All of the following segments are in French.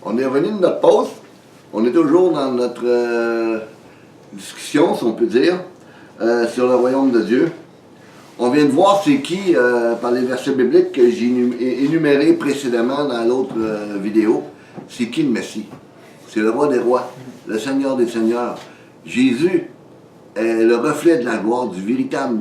On est revenu de notre pause. On est toujours dans notre discussion, si on peut dire, sur le royaume de Dieu. On vient de voir c'est qui, par les versets bibliques que j'ai énumérés précédemment dans l'autre vidéo, c'est qui le Messie. C'est le roi des rois, le Seigneur des seigneurs. Jésus est le reflet de la gloire du véritable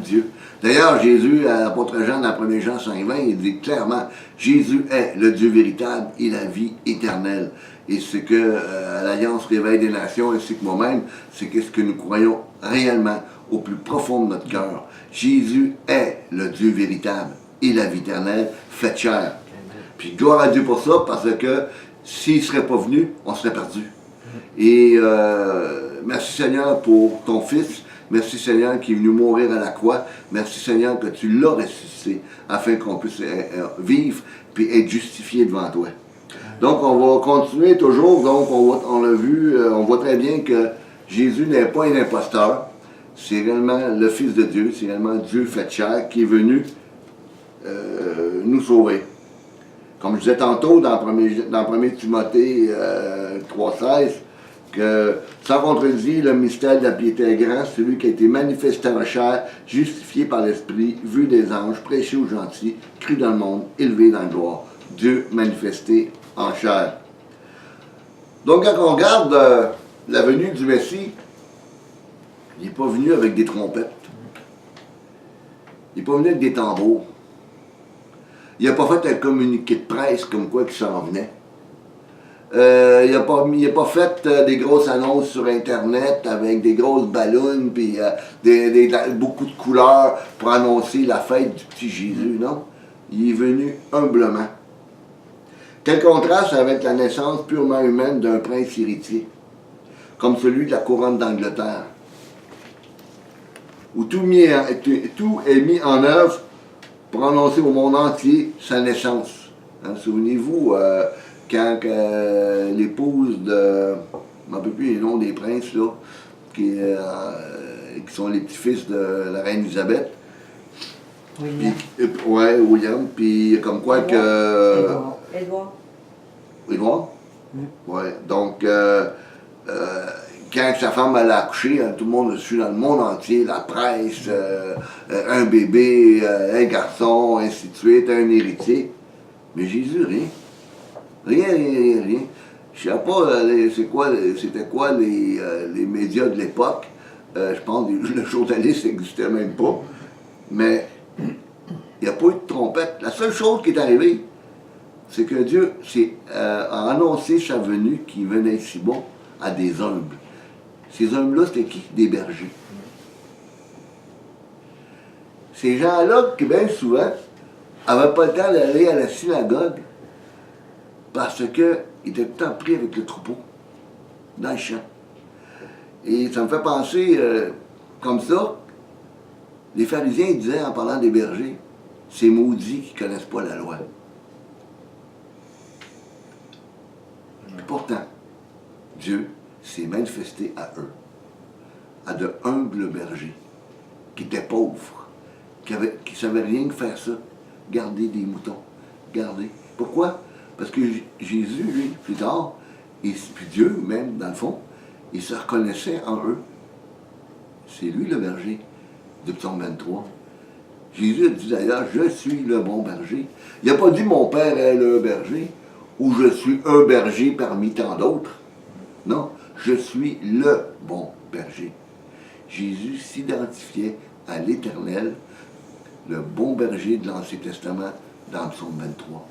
Dieu. D'ailleurs, Jésus, à l'apôtre Jean, dans 1 Jean 5,20, il dit clairement, Jésus est le Dieu véritable et la vie éternelle. Et ce que l'Alliance Réveil des Nations, ainsi que moi-même, c'est ce que nous croyons réellement au plus profond de notre cœur. Jésus est le Dieu véritable et la vie éternelle faite chair. Puis gloire à Dieu pour ça, parce que s'il ne serait pas venu, on serait perdu. Et merci Seigneur pour ton Fils. Merci Seigneur qui est venu mourir à la croix. Merci Seigneur que tu l'as ressuscité afin qu'on puisse vivre puis être justifié devant toi. Donc on va continuer toujours. Donc on l'a vu, on voit très bien que Jésus n'est pas un imposteur. C'est réellement le Fils de Dieu. C'est réellement Dieu fait chair qui est venu nous sauver. Comme je disais tantôt dans 1 Timothée 3,16, que sans contredit, le mystère de la piété est grand, celui qui a été manifesté en chair, justifié par l'Esprit, vu des anges, prêché aux gentils, cru dans le monde, élevé dans la gloire. Dieu manifesté en chair. Donc quand on regarde la venue du Messie, il n'est pas venu avec des trompettes. Il n'est pas venu avec des tambours. Il n'a pas fait un communiqué de presse comme quoi qu'il s'en venait. Il n'a pas fait des grosses annonces sur Internet avec des grosses ballons puis beaucoup de couleurs pour annoncer la fête du petit Jésus, non? Il est venu humblement. Quel contraste avec la naissance purement humaine d'un prince héritier, comme celui de la couronne d'Angleterre, où tout est mis en œuvre pour annoncer au monde entier sa naissance. Hein, souvenez-vous, quand l'épouse de, je ne me rappelle plus les noms des princes, là, qui sont les petits-fils de la reine Elisabeth. William. William, puis comme quoi que... Édouard. Édouard? Ouais, donc, quand sa femme allait accoucher, hein, tout le monde a su dans le monde entier, la presse, un bébé, un garçon, ainsi de suite, un héritier. Mais Jésus, rien. Rien. Je ne sais pas c'était quoi les médias de l'époque. Je pense que le journaliste n'existait même pas. Mais il n'y a pas eu de trompette. La seule chose qui est arrivée, c'est que Dieu a annoncé sa venue qui venait ici-bas à des humbles. Ces hommes-là, c'était qui? Des bergers. Ces gens-là, qui bien souvent, n'avaient pas le temps d'aller à la synagogue parce qu'ils étaient tout le temps pris avec le troupeau, dans le champ. Et ça me fait penser, comme ça, les pharisiens disaient, en parlant des bergers, c'est maudits qui ne connaissent pas la loi. Et pourtant, Dieu s'est manifesté à eux, à de humbles bergers, qui étaient pauvres, qui ne savaient rien que faire ça, garder des moutons, garder. Pourquoi? Parce que Jésus, lui, plus tard, et puis Dieu même, dans le fond, il se reconnaissait en eux. C'est lui le berger, de Psaume 23. Jésus a dit d'ailleurs, je suis le bon berger. Il n'a pas dit mon père est le berger, ou je suis un berger parmi tant d'autres. Non, je suis le bon berger. Jésus s'identifiait à l'Éternel, le bon berger de l'Ancien Testament, dans le Psaume 23.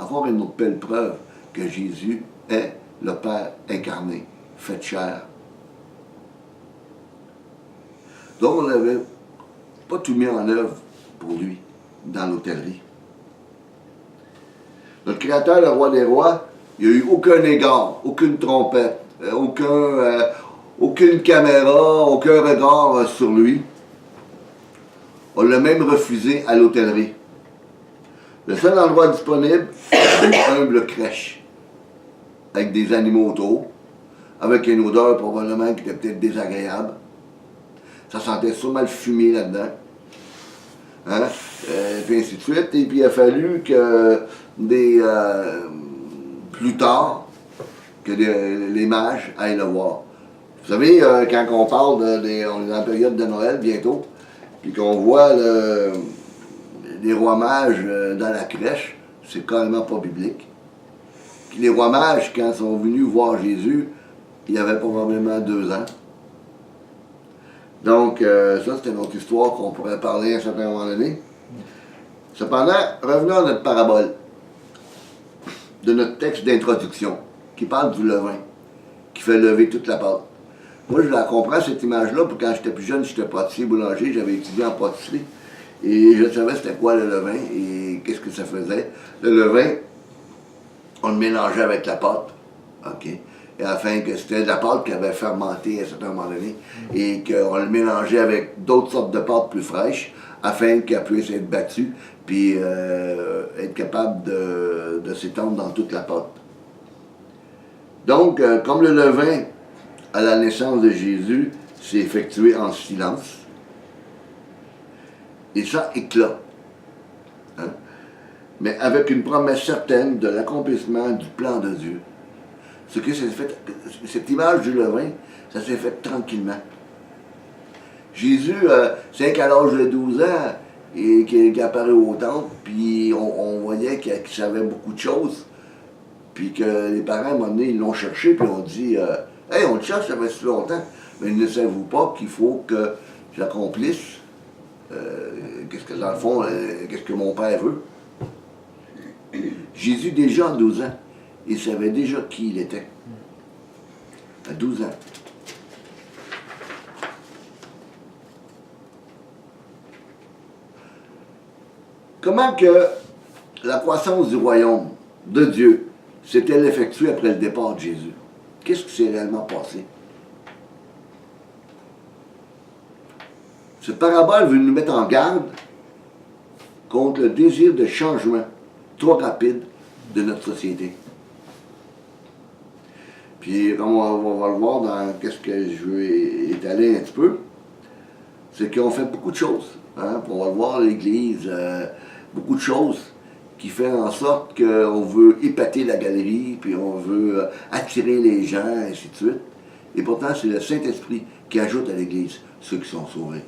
Avoir une autre belle preuve que Jésus est le Père incarné, fait chair. Donc on n'avait pas tout mis en œuvre pour lui, dans l'hôtellerie. Notre Créateur, le Roi des Rois, il n'y a eu aucun égard, aucune trompette, aucune caméra, aucun regard sur lui. On l'a même refusé à l'hôtellerie. Le seul endroit disponible, c'est une humble crèche, avec des animaux autour, avec une odeur probablement qui était peut-être désagréable. Ça sentait sûrement le fumier là-dedans. Hein? Puis ainsi de suite. Et puis il a fallu que des plus tard que les mages aillent le voir. Vous savez, quand on parle on est dans la période de Noël bientôt, puis qu'on voit les rois mages dans la crèche, c'est carrément pas biblique. Puis les rois mages, quand ils sont venus voir Jésus, il y avait probablement 2 ans. Donc, ça, c'est une autre histoire qu'on pourrait parler à un certain moment donné. Cependant, revenons à notre parabole, de notre texte d'introduction, qui parle du levain, qui fait lever toute la pâte. Moi, je la comprends, cette image-là, pour quand j'étais plus jeune, j'étais pâtissier, boulanger, j'avais étudié en pâtisserie, et je savais c'était quoi le levain, et qu'est-ce que ça faisait. Le levain, on le mélangeait avec la pâte, OK? Et afin que c'était de la pâte qui avait fermenté à un certain moment donné, et qu'on le mélangeait avec d'autres sortes de pâtes plus fraîches, afin qu'elle puisse être battue, puis être capable de s'étendre dans toute la pâte. Donc, comme le levain, à la naissance de Jésus, s'est effectué en silence, et ça éclate. Hein? Mais avec une promesse certaine de l'accomplissement du plan de Dieu. Ce que s'est fait, cette image du levain, ça s'est fait tranquillement. Jésus, c'est qu'à l'âge de 12 ans, et qui apparaît au temple, puis on voyait qu'il savait beaucoup de choses, puis que les parents, à un moment donné, ils l'ont cherché, puis on dit « Hey, on te cherche, ça fait si longtemps, mais ne savez-vous pas qu'il faut que j'accomplisse qu'est-ce que, dans le fond, qu'est-ce que mon père veut? » Jésus, déjà à 12 ans, il savait déjà qui il était. À 12 ans. Comment que la croissance du royaume de Dieu s'est-elle effectuée après le départ de Jésus? Qu'est-ce qui s'est réellement passé? Cette parabole veut nous mettre en garde contre le désir de changement trop rapide de notre société. Puis, comme on va le voir dans qu'est-ce que je veux étaler un petit peu, c'est qu'on fait beaucoup de choses. Hein? On va le voir à l'Église, beaucoup de choses qui font en sorte qu'on veut épater la galerie, puis on veut attirer les gens, ainsi de suite. Et pourtant, c'est le Saint-Esprit qui ajoute à l'Église ceux qui sont sauvés.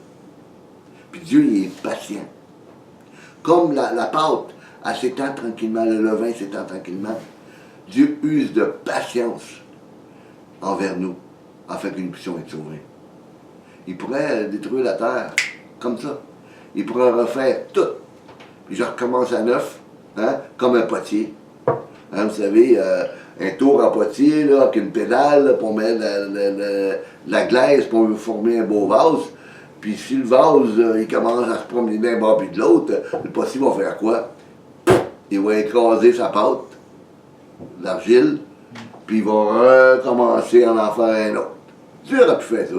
Puis Dieu, il est patient. Comme la pâte, elle s'étend tranquillement, le levain s'étend tranquillement, Dieu use de patience envers nous, afin que nous puissions être sauvés. Il pourrait détruire la terre comme ça. Il pourrait refaire tout. Puis je recommence à neuf, hein, comme un potier. Hein, vous savez, un tour en potier, là, avec une pédale, là, pour mettre la glaise, pour former un beau vase. Puis si le vase, il commence à se promener d'un bord puis de l'autre, le potier va faire quoi? Il va écraser sa pâte, l'argile, puis il va recommencer à en faire un autre. Dieu aurait pu faire ça.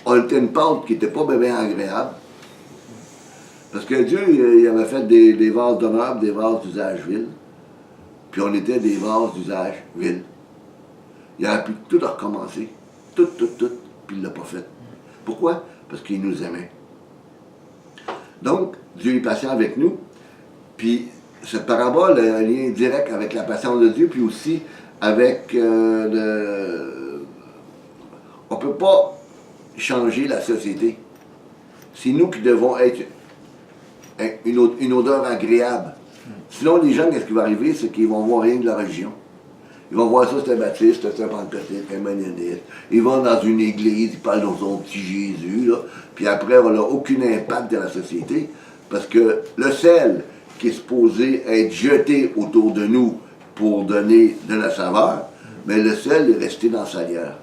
On était une pâte qui n'était pas bien agréable. Parce que Dieu, il avait fait des vases d'honneur, des vases d'usage vil. Puis on était des vases d'usage vil. Il aurait pu tout recommencer. Tout. Puis il ne l'a pas fait. Pourquoi? Parce qu'il nous aimait. Donc, Dieu est patient avec nous. Puis cette parabole a un lien direct avec la patience de Dieu, puis aussi avec on ne peut pas changer la société. C'est nous qui devons être une odeur agréable. Sinon, les gens, qu'est-ce qui va arriver? C'est qu'ils vont voir rien de la religion. Ils vont voir ça, c'est un baptiste, c'est un pentecôtiste, c'est un magnoniste. Ils vont dans une église, ils parlent dans son petit Jésus, là. Puis après, on n'a aucun impact dans la société, parce que le sel qui est supposé être jeté autour de nous pour donner de la saveur, mais le sel est resté dans sa salière.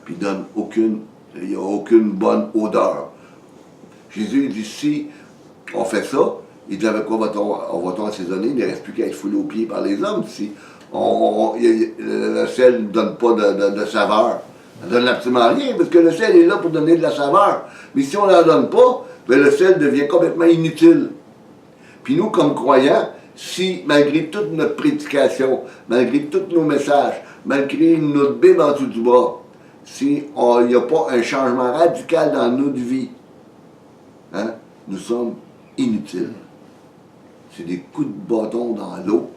Puis il n'y a aucune bonne odeur. Jésus dit, si on fait ça, il dit, avec quoi va-t-on assaisonner? Il ne reste plus qu'à être foulé aux pieds par les hommes. Si le sel ne donne pas de saveur, ça ne donne absolument rien, parce que le sel est là pour donner de la saveur. Mais si on ne la donne pas, bien, le sel devient complètement inutile. Puis nous, comme croyants, si, malgré toute notre prédication, malgré tous nos messages, malgré notre Bible en dessous du bras, si il n'y a pas un changement radical dans notre vie, hein, nous sommes inutiles. C'est des coups de bâton dans l'eau,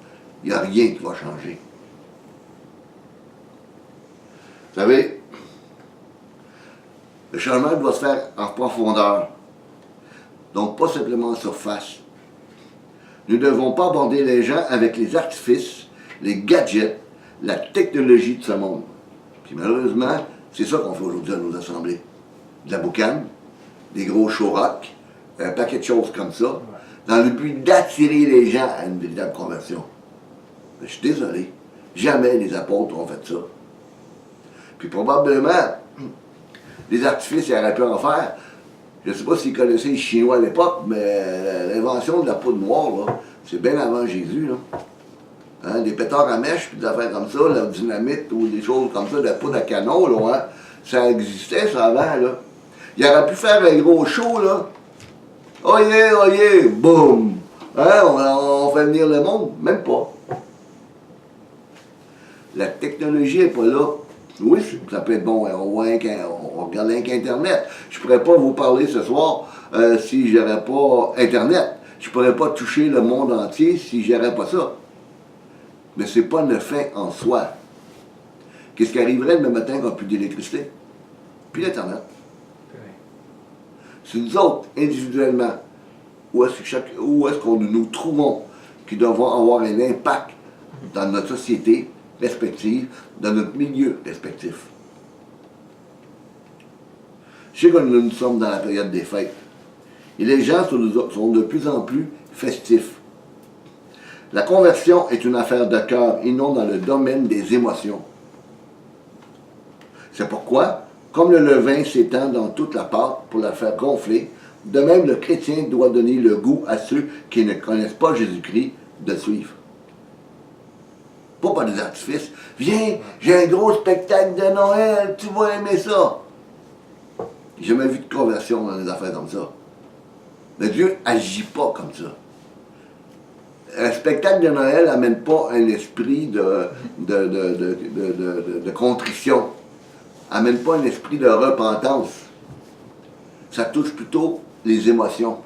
il n'y a rien qui va changer. Vous savez, le changement doit se faire en profondeur, donc pas simplement en surface. Nous ne devons pas aborder les gens avec les artifices, les gadgets, la technologie de ce monde. Puis malheureusement, c'est ça qu'on fait aujourd'hui à nos assemblées. De la boucane, des gros show rock, un paquet de choses comme ça, dans le but d'attirer les gens à une véritable conversion. Mais je suis désolé, jamais les apôtres ont fait ça. Puis probablement, les artifices, ils auraient pu en faire. Je ne sais pas s'ils connaissaient les Chinois à l'époque, mais l'invention de la poudre noire, là, c'est bien avant Jésus. Là. Hein, des pétards à mèche, puis des affaires comme ça, la dynamite ou des choses comme ça, de la poudre à canon, là, hein, ça existait, ça, avant. Là. Il aurait pu faire un gros show, là. Oyez, oyez, boum! Hein, on fait venir le monde? Même pas. La technologie n'est pas là. Oui, ça peut être bon, on regarde Internet. Je ne pourrais pas vous parler ce soir si je n'aurais pas Internet. Je ne pourrais pas toucher le monde entier si je n'aurais pas ça. Mais ce n'est pas une fin en soi. Qu'est-ce qui arriverait le matin quand on n'a plus d'électricité? Puis l'Internet. C'est nous autres, individuellement, où est-ce qu'on nous trouvons qui devons avoir un impact dans notre société respective, dans notre milieu respectif. Je sais que nous sommes dans la période des fêtes. Et les gens sont de plus en plus festifs. La conversion est une affaire de cœur et non dans le domaine des émotions. C'est pourquoi, comme le levain s'étend dans toute la pâte pour la faire gonfler, de même le chrétien doit donner le goût à ceux qui ne connaissent pas Jésus-Christ de suivre. Pas par des artifices. Viens, j'ai un gros spectacle de Noël, tu vas aimer ça. J'ai jamais vu de conversion dans des affaires comme ça. Mais Dieu n'agit pas comme ça. Un spectacle de Noël n'amène pas un esprit de contrition. N'amène pas un esprit de repentance. Ça touche plutôt les émotions.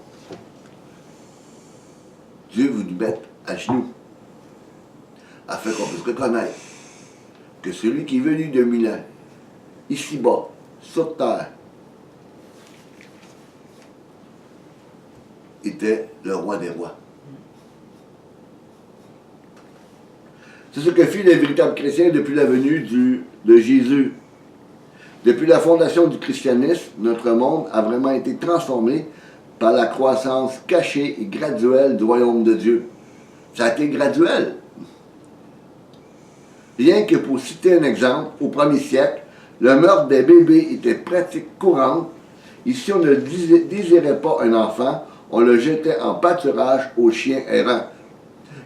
Dieu vous met à genoux, afin qu'on puisse reconnaître que celui qui est venu de Milan, ici-bas, sur terre, était le roi des rois. C'est ce que fit les véritables chrétiens depuis la venue de Jésus. Depuis la fondation du christianisme, notre monde a vraiment été transformé par la croissance cachée et graduelle du royaume de Dieu. Ça a été graduel. Rien que pour citer un exemple, au 1er siècle, le meurtre des bébés était pratique courante, et si on ne désirait pas un enfant, on le jetait en pâturage aux chiens errants.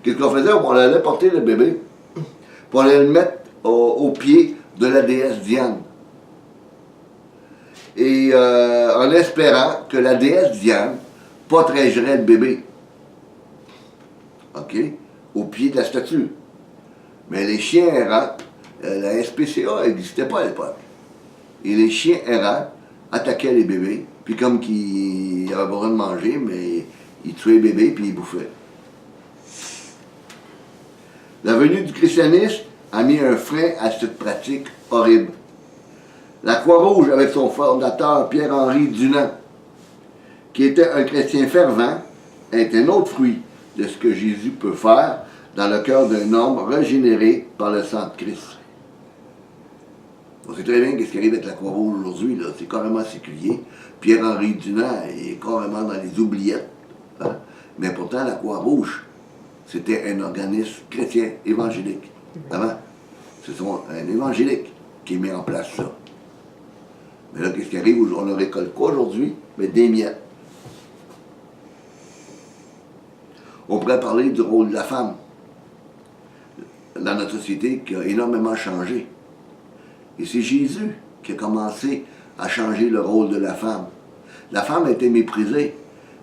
Qu'est-ce qu'on faisait? On allait porter le bébé, puis on allait le mettre au pied de la déesse Diane. Et en espérant que la déesse Diane protégerait le bébé. OK? Au pied de la statue. Mais les chiens errants, la SPCA n'existait pas à l'époque. Et les chiens errants attaquaient les bébés, puis comme qu'ils avaient besoin de manger, mais ils tuaient les bébés puis ils bouffaient. La venue du christianisme a mis un frein à cette pratique horrible. La Croix-Rouge, avec son fondateur Pierre-Henri Dunant, qui était un chrétien fervent, est un autre fruit de ce que Jésus peut faire dans le cœur d'un homme régénéré par le sang de Christ. On sait très bien ce qui arrive avec la Croix-Rouge aujourd'hui, là. C'est carrément séculier. Pierre-Henri Dunant est carrément dans les oubliettes. Hein? Mais pourtant, la Croix-Rouge, c'était un organisme chrétien évangélique. Avant, c'est un évangélique qui met en place ça. Mais là, qu'est-ce qui arrive? On ne récolte quoi aujourd'hui? Mais des miettes. On pourrait parler du rôle de la femme dans notre société qui a énormément changé. Et c'est Jésus qui a commencé à changer le rôle de la femme. La femme a été méprisée.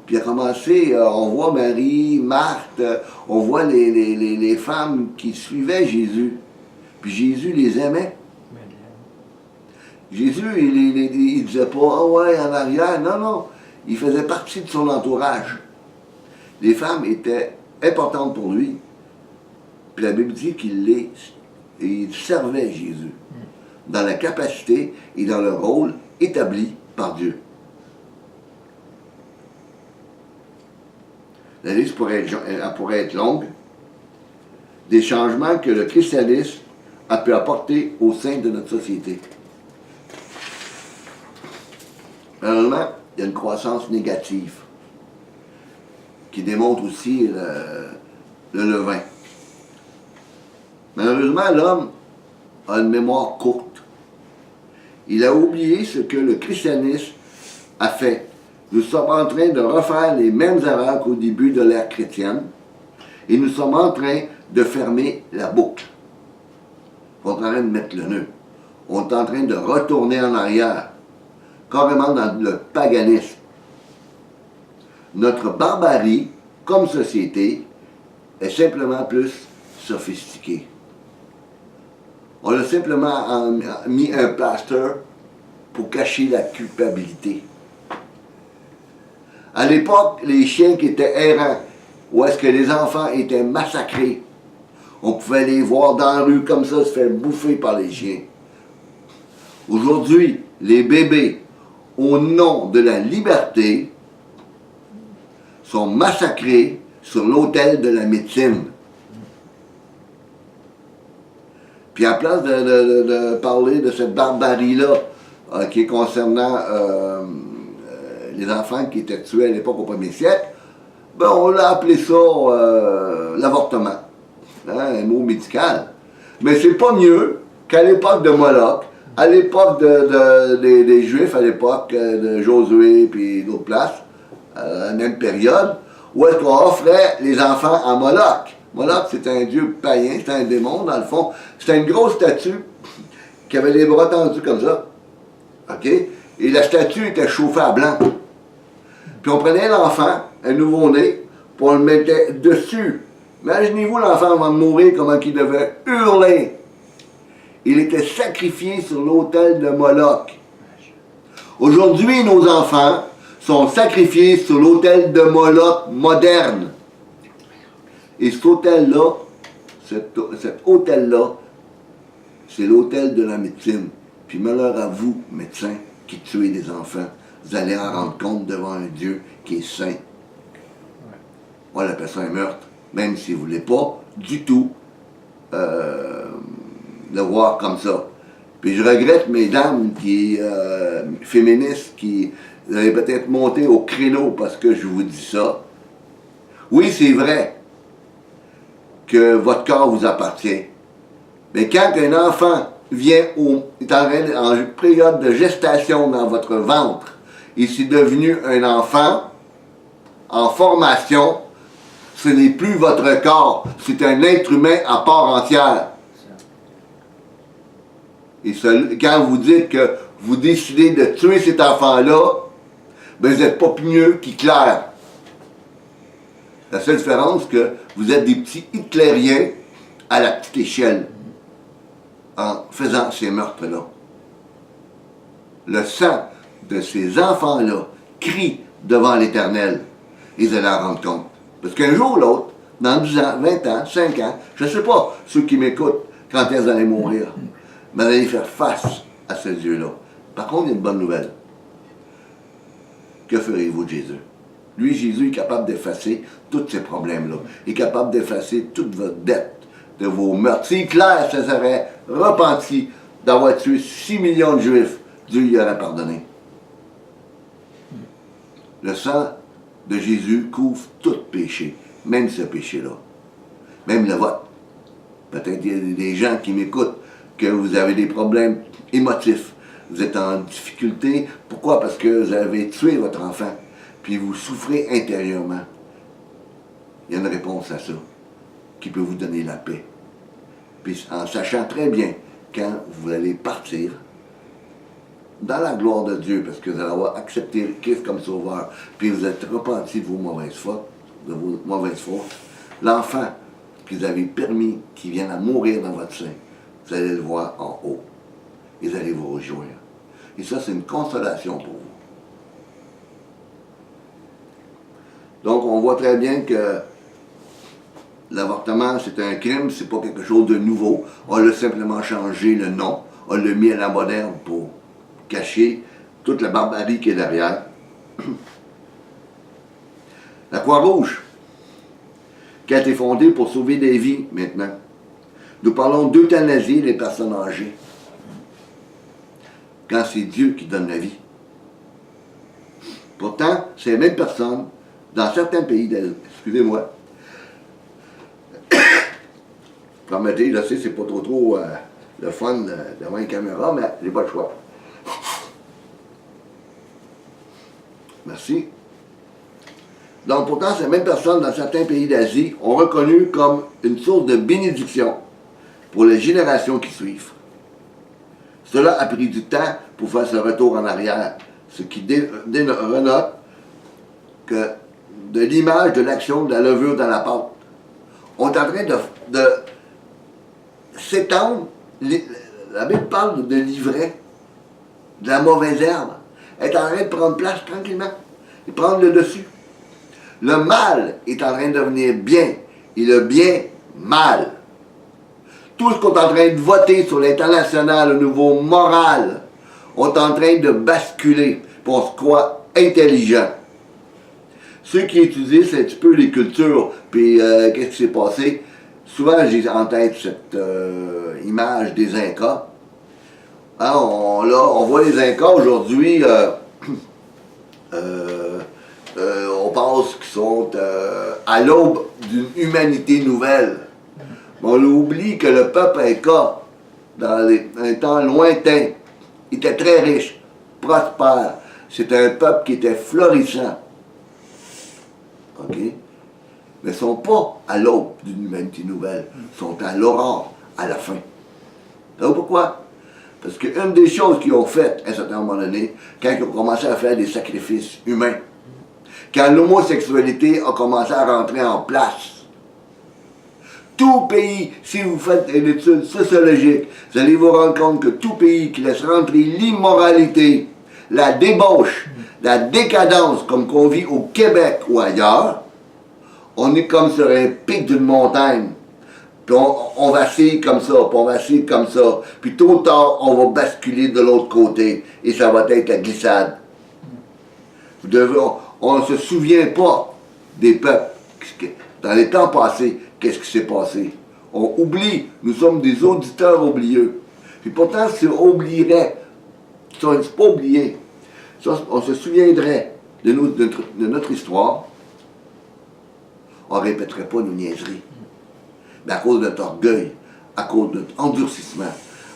Puis a commencé, on voit Marie, Marthe, on voit les femmes qui suivaient Jésus. Puis Jésus les aimait. Jésus, il disait pas, ah ouais, en arrière. Non, non. Il faisait partie de son entourage. Les femmes étaient importantes pour lui. Puis la Bible dit il servait Jésus dans la capacité et dans le rôle établi par Dieu. La liste pourrait être longue des changements que le christianisme a pu apporter au sein de notre société. Malheureusement, il y a une croissance négative qui démontre aussi le levain. Malheureusement, l'homme a une mémoire courte. Il a oublié ce que le christianisme a fait. Nous sommes en train de refaire les mêmes erreurs qu'au début de l'ère chrétienne et nous sommes en train de fermer la boucle. On est en train de mettre le nœud. On est en train de retourner en arrière, carrément dans le paganisme. Notre barbarie, comme société, est simplement plus sophistiquée. On a simplement mis un plaster pour cacher la culpabilité. À l'époque, les chiens qui étaient errants, où est-ce que les enfants étaient massacrés, on pouvait les voir dans la rue comme ça, se faire bouffer par les chiens. Aujourd'hui, les bébés, au nom de la liberté, sont massacrés sur l'autel de la médecine. Puis à place de parler de cette barbarie-là, qui est concernant les enfants qui étaient tués à l'époque au 1er siècle, ben on l'a appelé ça l'avortement. Hein, un mot médical. Mais c'est pas mieux qu'à l'époque de Moloch, à l'époque des Juifs, à l'époque de Josué puis d'autres places, à la même période, où est-ce qu'on offrait les enfants à Moloch. Moloch, c'est un dieu païen, c'est un démon, dans le fond. C'était une grosse statue qui avait les bras tendus comme ça. OK? Et la statue était chauffée à blanc. Puis on prenait l'enfant, un nouveau-né, puis on le mettait dessus. Imaginez-vous l'enfant avant de mourir, comment il devait hurler. Il était sacrifié sur l'autel de Moloch. Aujourd'hui, nos enfants sont sacrifiés sur l'autel de Moloch moderne. Et cet autel-là, cet autel-là, c'est l'autel de la médecine. Puis malheur à vous, médecins, qui tuez des enfants, vous allez en rendre compte devant un Dieu qui est saint. On appelle ça un meurtre, même si vous ne voulez pas du tout le voir comme ça. Puis je regrette mes dames féministes qui avaient peut-être monté au créneau parce que je vous dis ça. Oui, c'est vrai que votre corps vous appartient. Mais quand un enfant est en période de gestation dans votre ventre, et c'est devenu un enfant en formation, ce n'est plus votre corps, c'est un être humain à part entière. Et quand vous dites que vous décidez de tuer cet enfant-là, ben vous n'êtes pas plus mieux qu'Hitler. La seule différence, c'est que vous êtes des petits hitlériens à la petite échelle en faisant ces meurtres-là. Le sang de ces enfants-là crie devant l'Éternel. Et vous allez en rendre compte. Parce qu'un jour ou l'autre, dans 10 ans, 20 ans, 5 ans, je ne sais pas, ceux qui m'écoutent, quand elles allaient mourir, mais vous allez faire face à ce Dieu-là. Par contre, il y a une bonne nouvelle. Que ferez-vous de Jésus? Lui, Jésus, est capable d'effacer tous ces problèmes-là. Il est capable d'effacer toute votre dette de vos meurtres. Si Hitler se serait repenti d'avoir tué 6 millions de Juifs, Dieu lui aurait pardonné. Le sang de Jésus couvre tout péché, même ce péché-là. Même le vote. Peut-être qu'il y a des gens qui m'écoutent, que vous avez des problèmes émotifs. Vous êtes en difficulté. Pourquoi? Parce que vous avez tué votre enfant. Puis vous souffrez intérieurement. Il y a une réponse à ça qui peut vous donner la paix. Puis en sachant très bien quand vous allez partir dans la gloire de Dieu, parce que vous allez avoir accepté Christ comme sauveur, puis vous êtes repenti de vos mauvaises fautes, l'enfant que vous avez permis qu'il vienne à mourir dans votre sein, vous allez le voir en haut. Et vous allez vous réjouir. Et ça, c'est une consolation pour vous. Donc, on voit très bien que l'avortement, c'est un crime, c'est pas quelque chose de nouveau. On l'a simplement changé le nom. On l'a mis à la moderne pour cacher toute la barbarie qui est derrière. La Croix-Rouge, qui a été fondée pour sauver des vies maintenant. Nous parlons d'euthanasie les personnes âgées. Quand c'est Dieu qui donne la vie. Pourtant, c'est les mêmes personnes, dans certains pays, excusez-moi, permettez, je sais, c'est pas trop le fun devant une caméra, mais j'ai pas le choix. Merci. Donc pourtant, ces mêmes personnes dans certains pays d'Asie ont reconnu comme une source de bénédiction pour les générations qui suivent. Cela a pris du temps pour faire ce retour en arrière, ce qui renote que de l'image de l'action de la levure dans la pâte. On est en train de s'étendre. La Bible parle de l'ivraie, de la mauvaise herbe. Elle est en train de prendre place tranquillement et prendre le dessus. Le mal est en train de devenir bien et le bien mal. Tout ce qu'on est en train de voter sur l'international au niveau moral, on est en train de basculer pour on se croit intelligent. Ceux qui étudient un petit peu les cultures, puis qu'est-ce qui s'est passé, souvent j'ai en tête cette image des Incas. Hein, on voit les Incas aujourd'hui, on pense qu'ils sont à l'aube d'une humanité nouvelle. Mais on oublie que le peuple Inca, dans un temps lointain, était très riche, prospère. C'était un peuple qui était florissant. OK? Mais ils ne sont pas à l'aube d'une humanité nouvelle. Ils sont à l'aurore, à la fin. Savez-vous pourquoi? Parce qu'une des choses qu'ils ont faites à un certain moment donné, quand ils ont commencé à faire des sacrifices humains, quand l'homosexualité a commencé à rentrer en place, tout pays, si vous faites une étude sociologique, vous allez vous rendre compte que tout pays qui laisse rentrer l'immoralité, la débauche, la décadence, comme qu'on vit au Québec ou ailleurs, on est comme sur un pic d'une montagne. Puis on vacille comme ça, puis on vacille comme ça. Puis tôt ou tard, on va basculer de l'autre côté. Et ça va être la glissade. On ne se souvient pas des peuples. Dans les temps passés, qu'est-ce qui s'est passé? On oublie. Nous sommes des auditeurs oublieux. Puis pourtant, si on oublierait, si on ne s'est pas oublié, on se souviendrait de notre histoire, on ne répéterait pas nos niaiseries. Mais à cause de notre orgueil, à cause de notre endurcissement,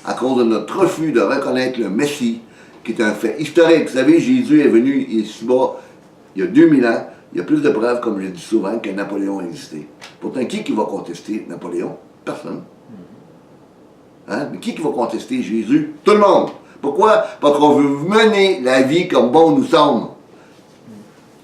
à cause de notre refus de reconnaître le Messie, qui est un fait historique. Vous savez, Jésus est venu ici-bas il y a 2000 ans. Il y a plus de preuves, comme je dis souvent, que Napoléon a existé. Pourtant, qui va contester Napoléon? Personne. Hein? Mais qui va contester Jésus? Tout le monde. Pourquoi? Parce qu'on veut mener la vie comme bon nous sommes.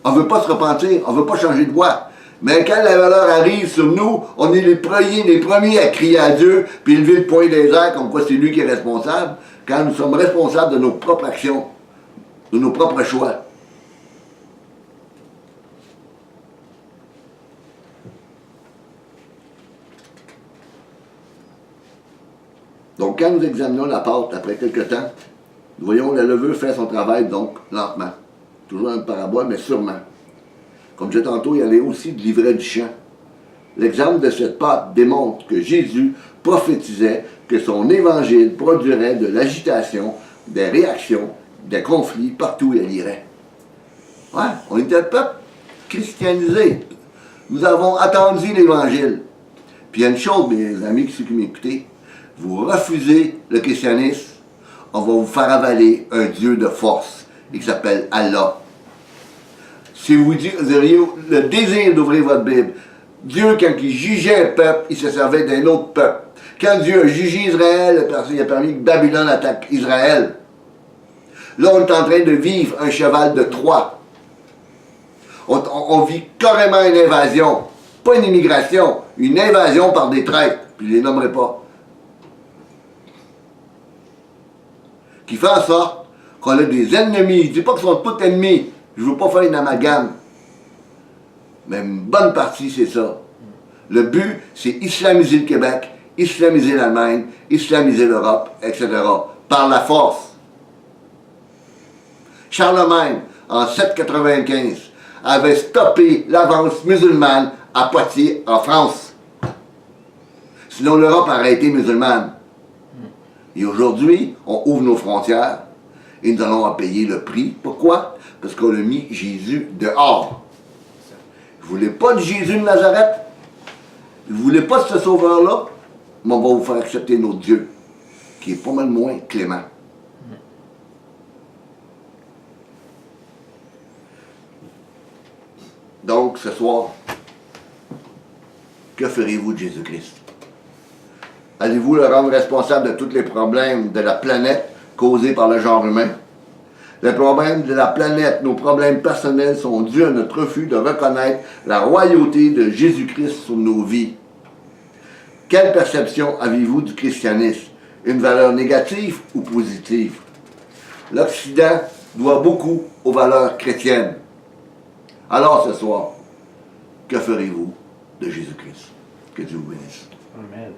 On ne veut pas se repentir, on ne veut pas changer de voie. Mais quand la valeur arrive sur nous, on est les premiers à crier à Dieu, puis élever le poing des airs, comme quoi c'est lui qui est responsable, quand nous sommes responsables de nos propres actions, de nos propres choix. Donc, quand nous examinons la pâte après quelque temps, nous voyons la levure faire son travail, donc, lentement. Toujours dans une parabole, mais sûrement. Comme je disais tantôt, il y avait aussi de l'ivraie du champ. L'exemple de cette pâte démontre que Jésus prophétisait que son évangile produirait de l'agitation, des réactions, des conflits partout où il irait. Ouais, on était un peuple christianisé. Nous avons attendu l'évangile. Puis il y a une chose, mes amis, ceux qui m'écoutez, vous refusez le christianisme, on va vous faire avaler un Dieu de force, qui s'appelle Allah. Si vous auriez le désir d'ouvrir votre Bible, Dieu, quand il jugeait un peuple, il se servait d'un autre peuple. Quand Dieu a jugé Israël, il a permis que Babylone attaque Israël. Là, on est en train de vivre un cheval de Troie. On vit carrément une invasion. Pas une immigration, une invasion par des traîtres. Puis je ne les nommerai pas. Qui fait en sorte qu'on a des ennemis. Je ne dis pas qu'ils sont tous ennemis. Je ne veux pas faire une amalgame. Mais une bonne partie, c'est ça. Le but, c'est islamiser le Québec, islamiser l'Allemagne, islamiser l'Europe, etc. Par la force. Charlemagne, en 795, avait stoppé l'avance musulmane à Poitiers, en France. Sinon, l'Europe aurait été musulmane. Et aujourd'hui, on ouvre nos frontières et nous allons en payer le prix. Pourquoi? Parce qu'on a mis Jésus dehors. Vous ne voulez pas de Jésus de Nazareth? Vous ne voulez pas de ce sauveur-là? Mais on va vous faire accepter notre Dieu, qui est pas mal moins clément. Donc, ce soir, que ferez-vous de Jésus-Christ? Allez-vous le rendre responsable de tous les problèmes de la planète causés par le genre humain? Les problèmes de la planète, nos problèmes personnels sont dus à notre refus de reconnaître la royauté de Jésus-Christ sur nos vies. Quelle perception avez-vous du christianisme? Une valeur négative ou positive? L'Occident doit beaucoup aux valeurs chrétiennes. Alors ce soir, que ferez-vous de Jésus-Christ? Que Dieu vous bénisse. Amen.